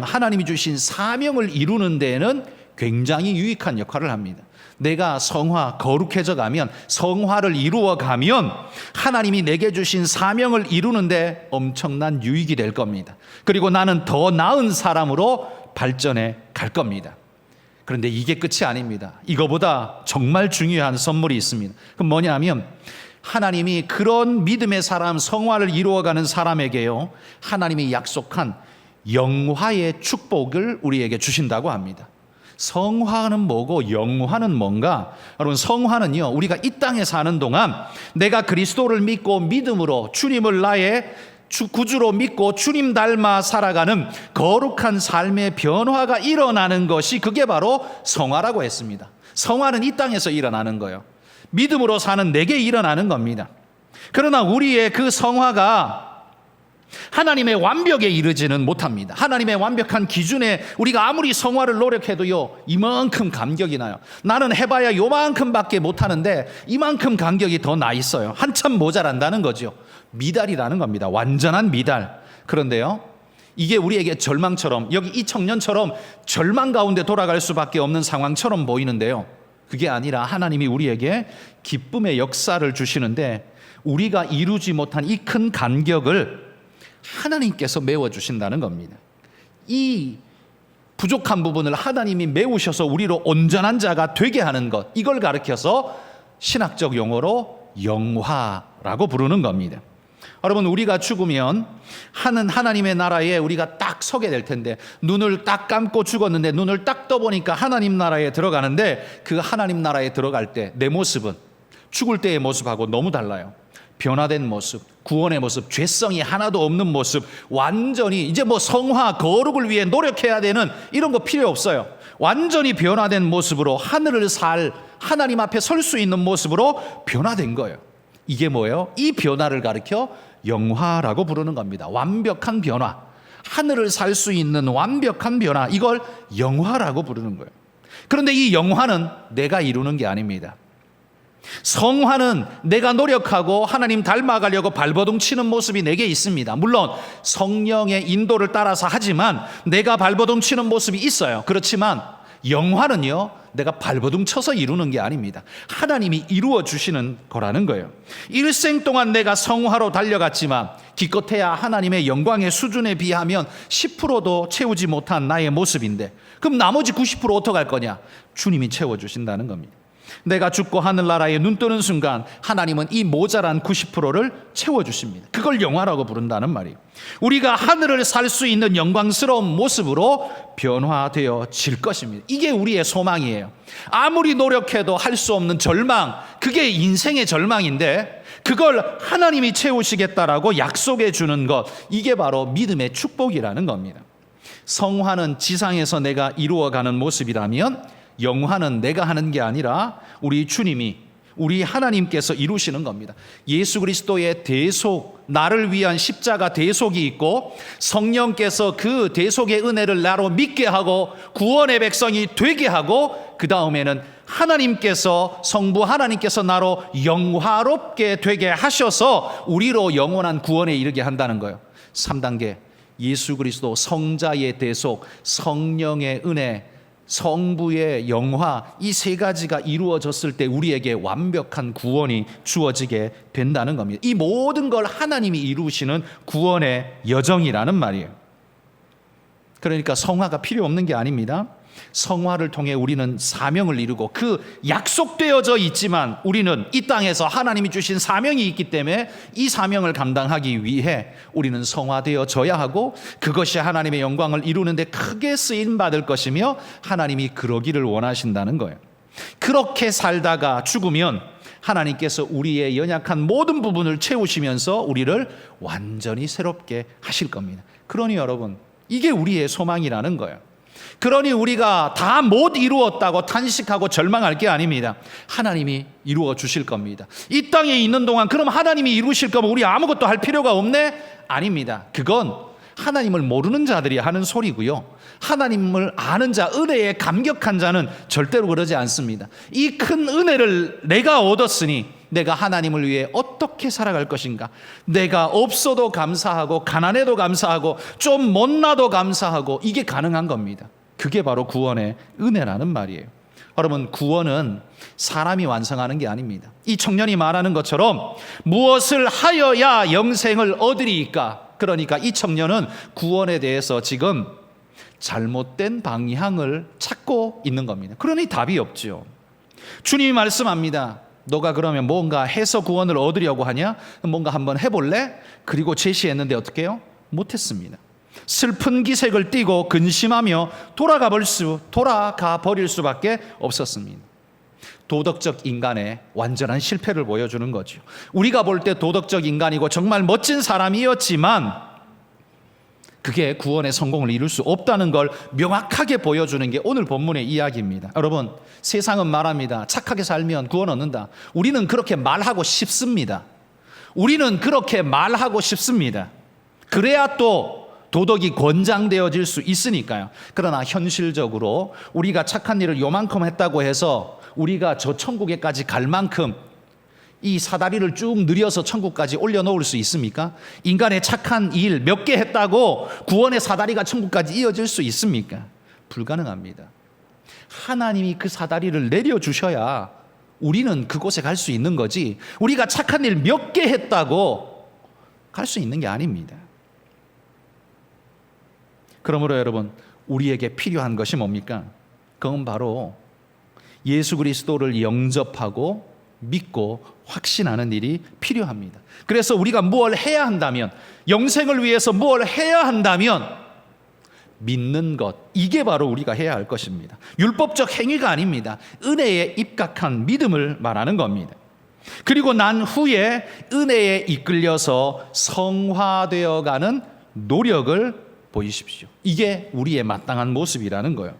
A: 하나님이 주신 사명을 이루는 데에는 굉장히 유익한 역할을 합니다. 내가 거룩해져 가면, 성화를 이루어 가면 하나님이 내게 주신 사명을 이루는데 엄청난 유익이 될 겁니다. 그리고 나는 더 나은 사람으로 발전해 갈 겁니다. 그런데 이게 끝이 아닙니다. 이거보다 정말 중요한 선물이 있습니다. 그럼 뭐냐면 하나님이 그런 믿음의 사람, 성화를 이루어가는 사람에게요, 하나님이 약속한 영화의 축복을 우리에게 주신다고 합니다. 성화는 뭐고 영화는 뭔가? 여러분, 성화는요, 우리가 이 땅에 사는 동안 내가 그리스도를 믿고 믿음으로 주님을 나의 구주로 믿고 주님 닮아 살아가는 거룩한 삶의 변화가 일어나는 것이, 그게 바로 성화라고 했습니다. 성화는 이 땅에서 일어나는 거예요. 믿음으로 사는 내게 일어나는 겁니다. 그러나 우리의 그 성화가 하나님의 완벽에 이르지는 못합니다. 하나님의 완벽한 기준에 우리가 아무리 성화를 노력해도요, 이만큼 간격이 나요. 나는 해봐야 요만큼밖에 못하는데 이만큼 간격이 더 나 있어요. 한참 모자란다는 거죠. 미달이라는 겁니다. 완전한 미달. 그런데요, 이게 우리에게 절망처럼, 여기 이 청년처럼 절망 가운데 돌아갈 수밖에 없는 상황처럼 보이는데요, 그게 아니라 하나님이 우리에게 기쁨의 역사를 주시는데 우리가 이루지 못한 이 큰 간격을 하나님께서 메워주신다는 겁니다. 이 부족한 부분을 하나님이 메우셔서 우리로 온전한 자가 되게 하는 것, 이걸 가르쳐서 신학적 용어로 영화라고 부르는 겁니다. 여러분, 우리가 죽으면 하나님의 나라에 우리가 딱 서게 될 텐데, 눈을 딱 감고 죽었는데 눈을 딱 떠보니까 하나님 나라에 들어가는데, 그 하나님 나라에 들어갈 때 내 모습은 죽을 때의 모습하고 너무 달라요. 변화된 모습, 구원의 모습, 죄성이 하나도 없는 모습, 완전히 이제 뭐 성화, 거룩을 위해 노력해야 되는 이런 거 필요 없어요. 완전히 변화된 모습으로 하늘을 살 하나님 앞에 설 수 있는 모습으로 변화된 거예요. 이게 뭐예요? 이 변화를 가리켜 영화라고 부르는 겁니다. 완벽한 변화. 하늘을 살 수 있는 완벽한 변화. 이걸 영화라고 부르는 거예요. 그런데 이 영화는 내가 이루는 게 아닙니다. 성화는 내가 노력하고 하나님 닮아가려고 발버둥 치는 모습이 내게 있습니다. 물론 성령의 인도를 따라서 하지만 내가 발버둥 치는 모습이 있어요. 그렇지만 영화는요, 내가 발버둥 쳐서 이루는 게 아닙니다. 하나님이 이루어 주시는 거라는 거예요. 일생 동안 내가 성화로 달려갔지만 기껏해야 하나님의 영광의 수준에 비하면 10%도 채우지 못한 나의 모습인데, 그럼 나머지 90% 어떡할 거냐? 주님이 채워주신다는 겁니다. 내가 죽고 하늘나라에 눈 뜨는 순간 하나님은 이 모자란 90%를 채워주십니다. 그걸 영화라고 부른다는 말이에요. 우리가 하늘을 살 수 있는 영광스러운 모습으로 변화되어질 것입니다. 이게 우리의 소망이에요. 아무리 노력해도 할 수 없는 절망, 그게 인생의 절망인데 그걸 하나님이 채우시겠다라고 약속해 주는 것, 이게 바로 믿음의 축복이라는 겁니다. 성화는 지상에서 내가 이루어가는 모습이라면 영화는 내가 하는 게 아니라 우리 주님이, 우리 하나님께서 이루시는 겁니다. 예수 그리스도의 대속, 나를 위한 십자가 대속이 있고 성령께서 그 대속의 은혜를 나로 믿게 하고 구원의 백성이 되게 하고, 그 다음에는 하나님께서, 성부 하나님께서 나로 영화롭게 되게 하셔서 우리로 영원한 구원에 이르게 한다는 거예요. 3단계, 예수 그리스도 성자의 대속, 성령의 은혜, 성부의 영화, 이 세 가지가 이루어졌을 때 우리에게 완벽한 구원이 주어지게 된다는 겁니다. 이 모든 걸 하나님이 이루시는 구원의 여정이라는 말이에요. 그러니까 성화가 필요 없는 게 아닙니다. 성화를 통해 우리는 사명을 이루고, 그 약속되어져 있지만 우리는 이 땅에서 하나님이 주신 사명이 있기 때문에 이 사명을 감당하기 위해 우리는 성화되어져야 하고, 그것이 하나님의 영광을 이루는 데 크게 쓰임 받을 것이며 하나님이 그러기를 원하신다는 거예요. 그렇게 살다가 죽으면 하나님께서 우리의 연약한 모든 부분을 채우시면서 우리를 완전히 새롭게 하실 겁니다. 그러니 여러분, 이게 우리의 소망이라는 거예요. 그러니 우리가 다 못 이루었다고 탄식하고 절망할 게 아닙니다. 하나님이 이루어 주실 겁니다. 이 땅에 있는 동안 그럼 하나님이 이루실 거면 우리 아무것도 할 필요가 없네? 아닙니다. 그건 하나님을 모르는 자들이 하는 소리고요. 하나님을 아는 자, 은혜에 감격한 자는 절대로 그러지 않습니다. 이 큰 은혜를 내가 얻었으니 내가 하나님을 위해 어떻게 살아갈 것인가? 내가 없어도 감사하고 가난해도 감사하고 좀 못나도 감사하고, 이게 가능한 겁니다. 그게 바로 구원의 은혜라는 말이에요. 여러분, 구원은 사람이 완성하는 게 아닙니다. 이 청년이 말하는 것처럼 무엇을 하여야 영생을 얻으리이까? 그러니까 이 청년은 구원에 대해서 지금 잘못된 방향을 찾고 있는 겁니다. 그러니 답이 없죠. 주님이 말씀합니다. 너가 그러면 뭔가 해서 구원을 얻으려고 하냐? 뭔가 한번 해볼래? 그리고 제시했는데 어떻게 해요? 못했습니다. 슬픈 기색을 띠고 근심하며 돌아가 버릴 수밖에 없었습니다. 도덕적 인간의 완전한 실패를 보여주는 거죠. 우리가 볼 때 도덕적 인간이고 정말 멋진 사람이었지만 그게 구원의 성공을 이룰 수 없다는 걸 명확하게 보여주는 게 오늘 본문의 이야기입니다. 여러분, 세상은 말합니다. 착하게 살면 구원 얻는다. 우리는 그렇게 말하고 싶습니다. 우리는 그렇게 말하고 싶습니다. 그래야 또 도덕이 권장되어질 수 있으니까요. 그러나 현실적으로 우리가 착한 일을 요만큼 했다고 해서 우리가 저 천국에까지 갈 만큼 이 사다리를 쭉 늘려서 천국까지 올려놓을 수 있습니까? 인간의 착한 일 몇 개 했다고 구원의 사다리가 천국까지 이어질 수 있습니까? 불가능합니다. 하나님이 그 사다리를 내려주셔야 우리는 그곳에 갈 수 있는 거지, 우리가 착한 일 몇 개 했다고 갈 수 있는 게 아닙니다. 그러므로 여러분, 우리에게 필요한 것이 뭡니까? 그건 바로 예수 그리스도를 영접하고 믿고 확신하는 일이 필요합니다. 그래서 우리가 무엇을 해야 한다면, 영생을 위해서 무엇을 해야 한다면 믿는 것, 이게 바로 우리가 해야 할 것입니다. 율법적 행위가 아닙니다. 은혜에 입각한 믿음을 말하는 겁니다. 그리고 난 후에 은혜에 이끌려서 성화되어가는 노력을 보이십시오. 이게 우리의 마땅한 모습이라는 거예요.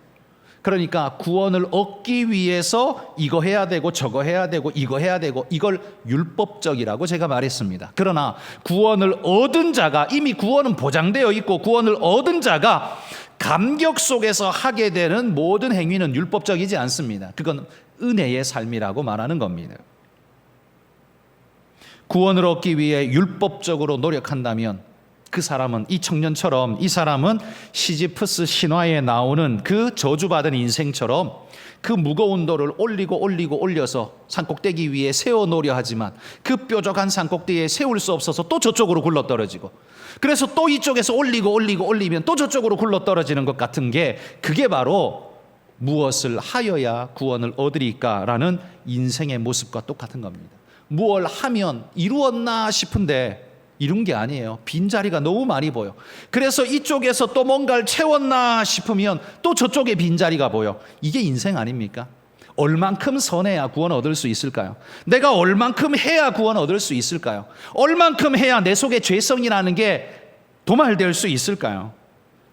A: 그러니까 구원을 얻기 위해서 이거 해야 되고 저거 해야 되고 이거 해야 되고, 이걸 율법적이라고 제가 말했습니다. 그러나 구원을 얻은 자가, 이미 구원은 보장되어 있고 구원을 얻은 자가 감격 속에서 하게 되는 모든 행위는 율법적이지 않습니다. 그건 은혜의 삶이라고 말하는 겁니다. 구원을 얻기 위해 율법적으로 노력한다면 그 사람은, 이 청년처럼 이 사람은 시지프스 신화에 나오는 그 저주받은 인생처럼 그 무거운 돌을 올려서 산꼭대기 위에 세워놓으려 하지만 그 뾰족한 산꼭대기에 세울 수 없어서 또 저쪽으로 굴러떨어지고, 그래서 또 이쪽에서 올리면 또 저쪽으로 굴러떨어지는 것 같은 게, 그게 바로 무엇을 하여야 구원을 얻으리까라는 인생의 모습과 똑같은 겁니다. 무엇을 하면 이루었나 싶은데 이룬 게 아니에요. 빈자리가 너무 많이 보여. 그래서 이쪽에서 또 뭔가를 채웠나 싶으면 또 저쪽에 빈자리가 보여. 이게 인생 아닙니까? 얼만큼 선해야 구원 얻을 수 있을까요? 내가 얼만큼 해야 구원 얻을 수 있을까요? 얼만큼 해야 내 속에 죄성이라는 게 도말될 수 있을까요?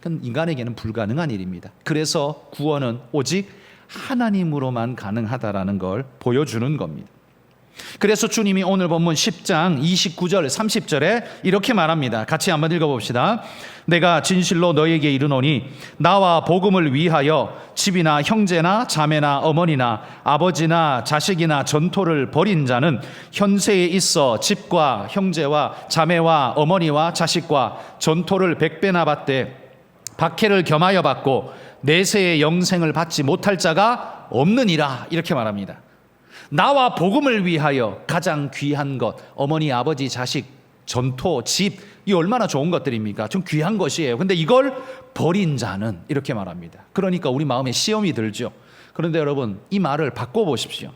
A: 그건 인간에게는 불가능한 일입니다. 그래서 구원은 오직 하나님으로만 가능하다라는 걸 보여주는 겁니다. 그래서 주님이 오늘 본문 10장 29절 30절에 이렇게 말합니다. 같이 한번 읽어봅시다. 내가 진실로 너에게 이르노니 나와 복음을 위하여 집이나 형제나 자매나 어머니나 아버지나 자식이나 전토를 벌인 자는 현세에 있어 집과 형제와 자매와 어머니와 자식과 전토를 100배나 받되 박해를 겸하여 받고 내세의 영생을 받지 못할 자가 없느니라. 이렇게 말합니다. 나와 복음을 위하여 가장 귀한 것, 어머니, 아버지, 자식, 전토, 집, 이 얼마나 좋은 것들입니까? 좀 귀한 것이에요. 근데 이걸 버린 자는, 이렇게 말합니다. 그러니까 우리 마음에 시험이 들죠. 그런데 여러분, 이 말을 바꿔보십시오.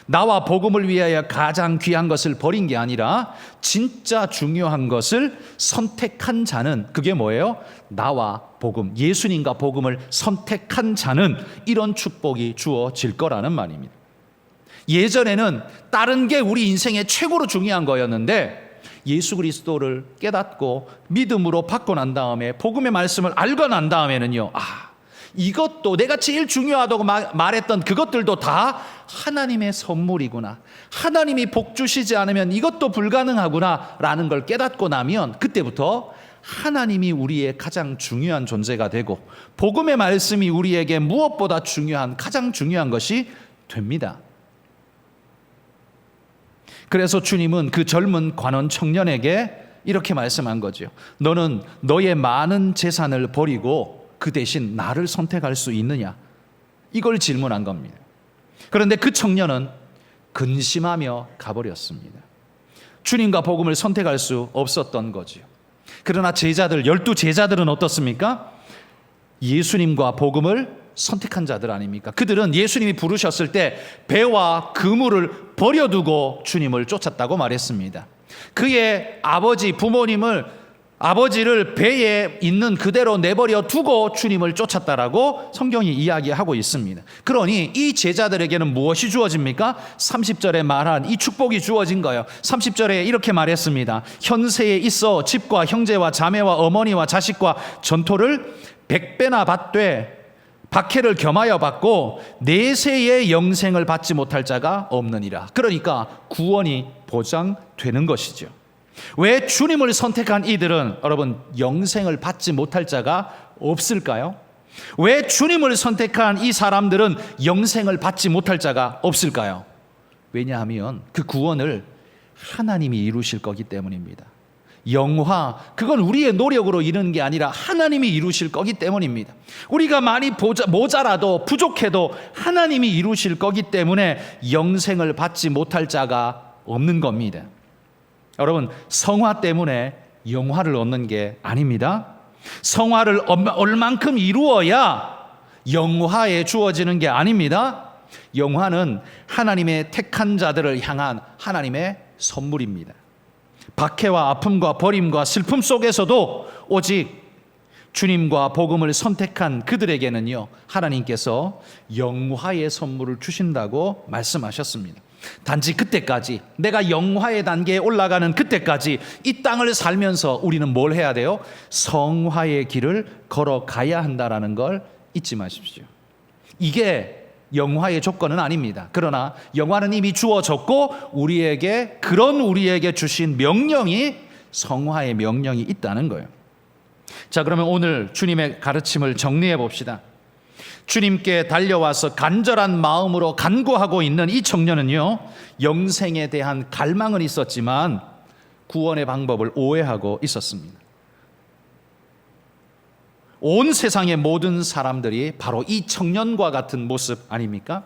A: 나와 복음을 위하여 가장 귀한 것을 버린 게 아니라 진짜 중요한 것을 선택한 자는, 그게 뭐예요? 나와 복음, 예수님과 복음을 선택한 자는 이런 축복이 주어질 거라는 말입니다. 예전에는 다른 게 우리 인생의 최고로 중요한 거였는데 예수 그리스도를 깨닫고 믿음으로 받고 난 다음에, 복음의 말씀을 알고 난 다음에는요, 이것도 내가 제일 중요하다고 말했던 그것들도 다 하나님의 선물이구나, 하나님이 복 주시지 않으면 이것도 불가능하구나 라는 걸 깨닫고 나면, 그때부터 하나님이 우리의 가장 중요한 존재가 되고 복음의 말씀이 우리에게 무엇보다 중요한, 가장 중요한 것이 됩니다. 그래서 주님은 그 젊은 관원 청년에게 이렇게 말씀한 거죠. 너는 너의 많은 재산을 버리고 그 대신 나를 선택할 수 있느냐? 이걸 질문한 겁니다. 그런데 그 청년은 근심하며 가버렸습니다. 주님과 복음을 선택할 수 없었던 거죠. 그러나 제자들, 12제자들은 어떻습니까? 예수님과 복음을 선택한 자들 아닙니까? 그들은 예수님이 부르셨을 때 배와 그물을 버려두고 주님을 쫓았다고 말했습니다. 그의 아버지, 아버지를 배에 있는 그대로 내버려 두고 주님을 쫓았다라고 성경이 이야기하고 있습니다. 그러니 이 제자들에게는 무엇이 주어집니까? 30절에 말한 이 축복이 주어진 거예요. 30절에 이렇게 말했습니다. 현세에 있어 집과 형제와 자매와 어머니와 자식과 전토를 100배나 받되 박해를 겸하여 받고 내세의 영생을 받지 못할 자가 없느니라. 그러니까 구원이 보장되는 것이죠. 왜 주님을 선택한 이들은 여러분 영생을 받지 못할 자가 없을까요? 왜 주님을 선택한 이 사람들은 영생을 받지 못할 자가 없을까요? 왜냐하면 그 구원을 하나님이 이루실 거기 때문입니다. 영화, 그건 우리의 노력으로 이루는 게 아니라 하나님이 이루실 거기 때문입니다. 우리가 많이 모자라도 부족해도 하나님이 이루실 거기 때문에 영생을 받지 못할 자가 없는 겁니다. 여러분, 성화 때문에 영화를 얻는 게 아닙니다. 성화를 얼만큼 이루어야 영화에 주어지는 게 아닙니다. 영화는 하나님의 택한 자들을 향한 하나님의 선물입니다. 박해와 아픔과 버림과 슬픔 속에서도 오직 주님과 복음을 선택한 그들에게는요, 하나님께서 영화의 선물을 주신다고 말씀하셨습니다. 단지 그때까지, 내가 영화의 단계에 올라가는 그때까지 이 땅을 살면서 우리는 뭘 해야 돼요? 성화의 길을 걸어가야 한다라는 걸 잊지 마십시오. 이게 영화의 조건은 아닙니다. 그러나 영화는 이미 주어졌고 우리에게 주신 명령이 성화의 명령이 있다는 거예요. 자, 그러면 오늘 주님의 가르침을 정리해 봅시다. 주님께 달려와서 간절한 마음으로 간구하고 있는 이 청년은요, 영생에 대한 갈망은 있었지만 구원의 방법을 오해하고 있었습니다. 온 세상의 모든 사람들이 바로 이 청년과 같은 모습 아닙니까?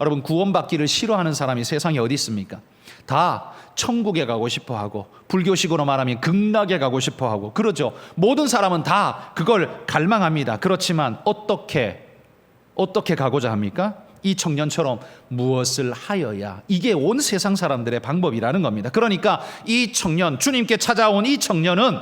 A: 여러분, 구원받기를 싫어하는 사람이 세상에 어디 있습니까? 다 천국에 가고 싶어하고, 불교식으로 말하면 극락에 가고 싶어하고 그러죠. 모든 사람은 다 그걸 갈망합니다. 그렇지만 어떻게 가고자 합니까? 이 청년처럼 무엇을 하여야, 이게 온 세상 사람들의 방법이라는 겁니다. 그러니까 이 청년, 주님께 찾아온 이 청년은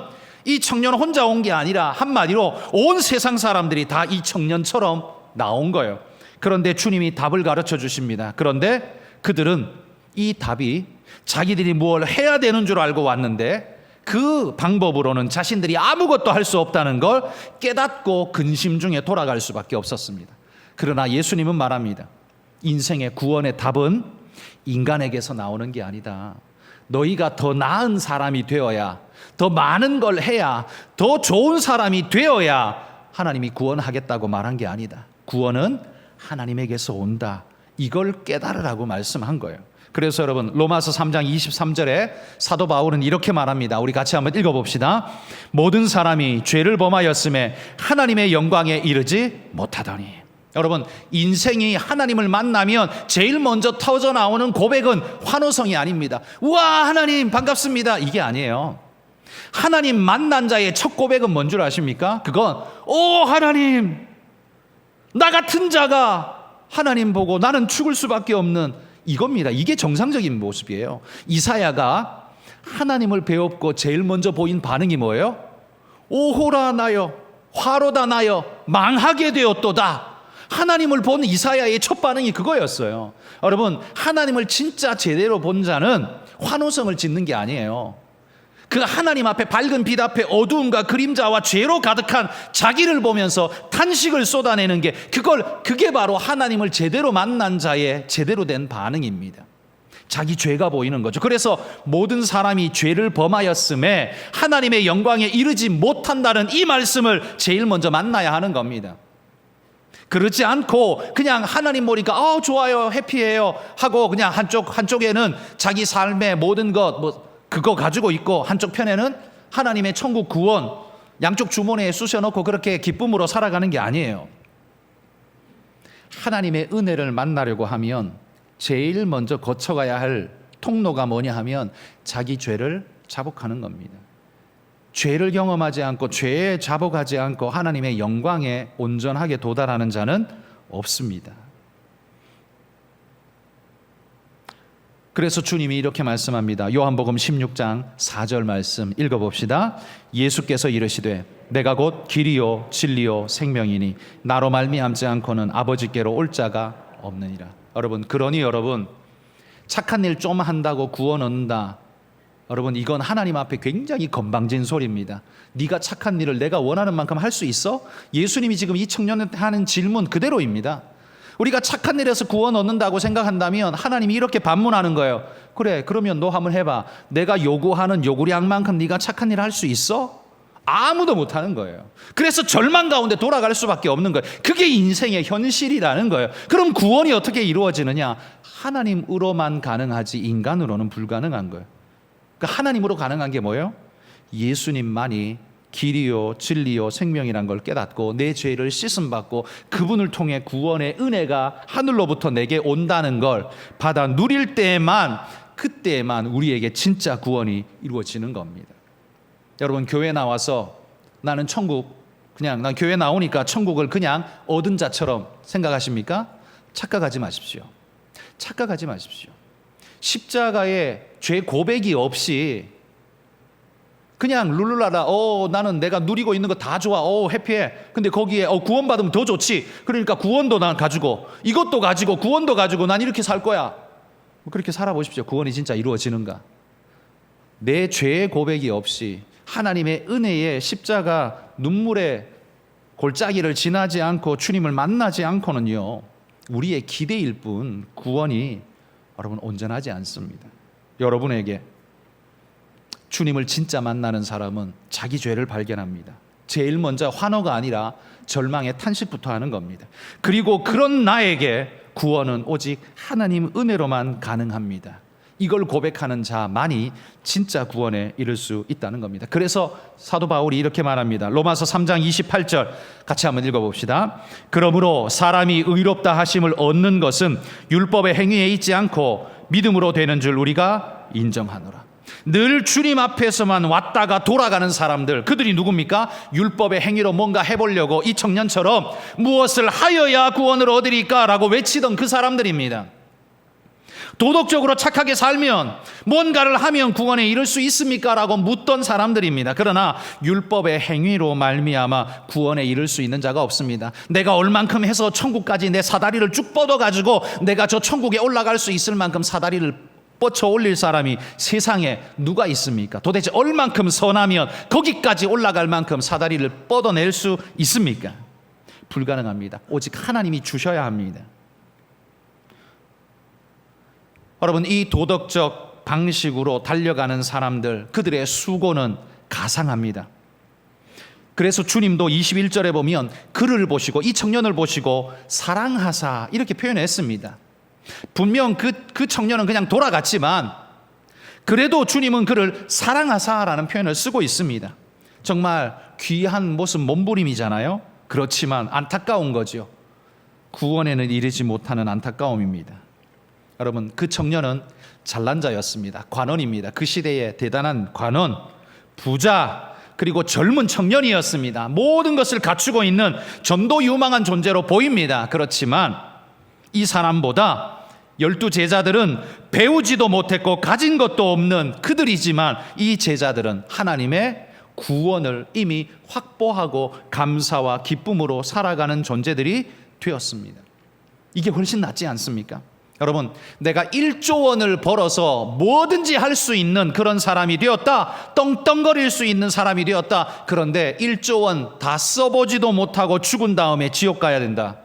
A: 혼자 온 게 아니라 한마디로 온 세상 사람들이 다 이 청년처럼 나온 거예요. 그런데 주님이 답을 가르쳐 주십니다. 그런데 그들은 이 답이 자기들이 뭘 해야 되는 줄 알고 왔는데 그 방법으로는 자신들이 아무것도 할 수 없다는 걸 깨닫고 근심 중에 돌아갈 수밖에 없었습니다. 그러나 예수님은 말합니다. 인생의 구원의 답은 인간에게서 나오는 게 아니다. 너희가 더 나은 사람이 되어야, 더 많은 걸 해야, 더 좋은 사람이 되어야 하나님이 구원하겠다고 말한 게 아니다. 구원은 하나님에게서 온다. 이걸 깨달으라고 말씀한 거예요. 그래서 여러분, 로마서 3장 23절에 사도 바울은 이렇게 말합니다. 우리 같이 한번 읽어봅시다. 모든 사람이 죄를 범하였음에 하나님의 영광에 이르지 못하더니. 여러분, 인생이 하나님을 만나면 제일 먼저 터져 나오는 고백은 환호성이 아닙니다. 우와, 하나님 반갑습니다, 이게 아니에요. 하나님 만난 자의 첫 고백은 뭔 줄 아십니까? 그건 오 하나님, 나 같은 자가 하나님 보고 나는 죽을 수밖에 없는 이겁니다. 이게 정상적인 모습이에요. 이사야가 하나님을 배웠고 제일 먼저 보인 반응이 뭐예요? 오호라 나여, 화로다 나여, 망하게 되었도다. 하나님을 본 이사야의 첫 반응이 그거였어요. 여러분, 하나님을 진짜 제대로 본 자는 환호성을 짓는 게 아니에요. 그 하나님 앞에, 밝은 빛 앞에 어두움과 그림자와 죄로 가득한 자기를 보면서 탄식을 쏟아내는 게, 그게 바로 하나님을 제대로 만난 자의 제대로 된 반응입니다. 자기 죄가 보이는 거죠. 그래서 모든 사람이 죄를 범하였음에 하나님의 영광에 이르지 못한다는 이 말씀을 제일 먼저 만나야 하는 겁니다. 그렇지 않고 그냥 하나님 보니까 좋아요, 해피해요 하고 그냥 한쪽에는 자기 삶의 모든 것 그거 가지고 있고, 한쪽 편에는 하나님의 천국 구원 양쪽 주머니에 쑤셔놓고 그렇게 기쁨으로 살아가는 게 아니에요. 하나님의 은혜를 만나려고 하면 제일 먼저 거쳐가야 할 통로가 뭐냐 하면 자기 죄를 자복하는 겁니다. 죄를 경험하지 않고 죄에 자복하지 않고 하나님의 영광에 온전하게 도달하는 자는 없습니다. 그래서 주님이 이렇게 말씀합니다. 요한복음 16장 4절 말씀 읽어봅시다. 예수께서 이르시되 내가 곧 길이요 진리요 생명이니 나로 말미암지 않고는 아버지께로 올 자가 없느니라. 여러분, 그러니 여러분, 착한 일 좀 한다고 구원 얻는다, 여러분, 이건 하나님 앞에 굉장히 건방진 소리입니다. 네가 착한 일을 내가 원하는 만큼 할 수 있어? 예수님이 지금 이 청년한테 하는 질문 그대로입니다. 우리가 착한 일에서 구원 얻는다고 생각한다면 하나님이 이렇게 반문하는 거예요. 그래, 그러면 너 한번 해봐. 내가 요구하는 요구량만큼 네가 착한 일을 할 수 있어? 아무도 못하는 거예요. 그래서 절망 가운데 돌아갈 수밖에 없는 거예요. 그게 인생의 현실이라는 거예요. 그럼 구원이 어떻게 이루어지느냐? 하나님으로만 가능하지 인간으로는 불가능한 거예요. 그러니까 하나님으로 가능한 게 뭐예요? 예수님만이 길이요 진리요 생명이란 걸 깨닫고 내 죄를 씻음받고 그분을 통해 구원의 은혜가 하늘로부터 내게 온다는 걸 받아 누릴 때에만, 그때에만 우리에게 진짜 구원이 이루어지는 겁니다. 여러분, 교회 나와서 난 교회 나오니까 천국을 그냥 얻은 자처럼 생각하십니까? 착각하지 마십시오. 착각하지 마십시오. 십자가에 죄 고백이 없이 그냥 룰루라라 나는 내가 누리고 있는 거 다 좋아, 해피해. 근데 거기에 구원받으면 더 좋지. 그러니까 구원도 난 가지고 이것도 가지고 구원도 가지고 난 이렇게 살 거야. 그렇게 살아보십시오. 구원이 진짜 이루어지는가? 내 죄의 고백이 없이 하나님의 은혜의 십자가 눈물의 골짜기를 지나지 않고 주님을 만나지 않고는요, 우리의 기대일 뿐 구원이 여러분 온전하지 않습니다. 여러분에게 주님을 진짜 만나는 사람은 자기 죄를 발견합니다. 제일 먼저 환호가 아니라 절망의 탄식부터 하는 겁니다. 그리고 그런 나에게 구원은 오직 하나님 은혜로만 가능합니다. 이걸 고백하는 자만이 진짜 구원에 이를 수 있다는 겁니다. 그래서 사도 바울이 이렇게 말합니다. 로마서 3장 28절 같이 한번 읽어봅시다. 그러므로 사람이 의롭다 하심을 얻는 것은 율법의 행위에 있지 않고 믿음으로 되는 줄 우리가 인정하노라. 늘 주님 앞에서만 왔다가 돌아가는 사람들, 그들이 누굽니까? 율법의 행위로 뭔가 해보려고 이 청년처럼 무엇을 하여야 구원을 얻으리까 라고 외치던 그 사람들입니다. 도덕적으로 착하게 살면, 뭔가를 하면 구원에 이를 수 있습니까? 라고 묻던 사람들입니다. 그러나 율법의 행위로 말미암아 구원에 이를 수 있는 자가 없습니다. 내가 얼만큼 해서 천국까지 내 사다리를 쭉 뻗어가지고 내가 저 천국에 올라갈 수 있을 만큼 사다리를 뻗쳐 올릴 사람이 세상에 누가 있습니까? 도대체 얼만큼 선하면 거기까지 올라갈 만큼 사다리를 뻗어낼 수 있습니까? 불가능합니다. 오직 하나님이 주셔야 합니다. 여러분, 이 도덕적 방식으로 달려가는 사람들, 그들의 수고는 가상합니다. 그래서 주님도 21절에 보면 그를 보시고, 이 청년을 보시고 사랑하사 이렇게 표현했습니다. 분명 그 청년은 그냥 돌아갔지만 그래도 주님은 그를 사랑하사라는 표현을 쓰고 있습니다. 정말 귀한 모습 몸부림이잖아요. 그렇지만 안타까운 거죠. 구원에는 이르지 못하는 안타까움입니다. 여러분, 그 청년은 잘난 자였습니다. 관원입니다. 그 시대의 대단한 관원, 부자, 그리고 젊은 청년이었습니다. 모든 것을 갖추고 있는 전도 유망한 존재로 보입니다. 그렇지만 이 사람보다 12 제자들은 배우지도 못했고 가진 것도 없는 그들이지만, 이 제자들은 하나님의 구원을 이미 확보하고 감사와 기쁨으로 살아가는 존재들이 되었습니다. 이게 훨씬 낫지 않습니까? 여러분, 내가 1조 원을 벌어서 뭐든지 할 수 있는 그런 사람이 되었다, 떵떵거릴 수 있는 사람이 되었다. 그런데 1조 원 다 써보지도 못하고 죽은 다음에 지옥 가야 된다.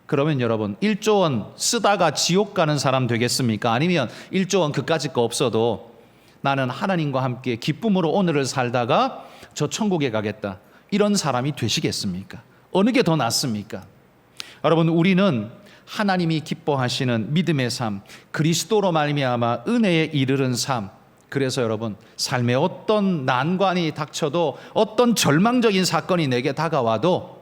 A: 그러면 여러분, 1조 원 쓰다가 지옥 가는 사람 되겠습니까? 아니면 1조 원 그까짓 거 없어도 나는 하나님과 함께 기쁨으로 오늘을 살다가 저 천국에 가겠다, 이런 사람이 되시겠습니까? 어느 게 더 낫습니까? 여러분, 우리는 하나님이 기뻐하시는 믿음의 삶, 그리스도로 말미암아 은혜에 이르는 삶, 그래서 여러분, 삶에 어떤 난관이 닥쳐도, 어떤 절망적인 사건이 내게 다가와도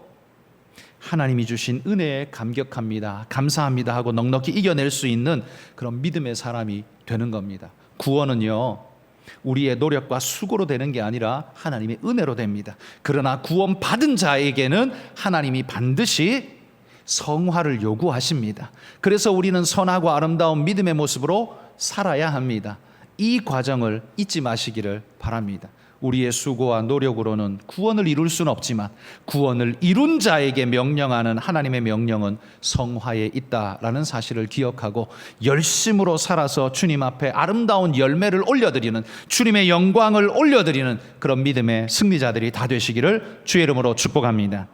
A: 하나님이 주신 은혜에 감격합니다, 감사합니다 하고 넉넉히 이겨낼 수 있는 그런 믿음의 사람이 되는 겁니다. 구원은요, 우리의 노력과 수고로 되는 게 아니라 하나님의 은혜로 됩니다. 그러나 구원 받은 자에게는 하나님이 반드시 성화를 요구하십니다. 그래서 우리는 선하고 아름다운 믿음의 모습으로 살아야 합니다. 이 과정을 잊지 마시기를 바랍니다. 우리의 수고와 노력으로는 구원을 이룰 수는 없지만 구원을 이룬 자에게 명령하는 하나님의 명령은 성화에 있다라는 사실을 기억하고 열심으로 살아서 주님 앞에 아름다운 열매를 올려드리는, 주님의 영광을 올려드리는 그런 믿음의 승리자들이 다 되시기를 주의 이름으로 축복합니다.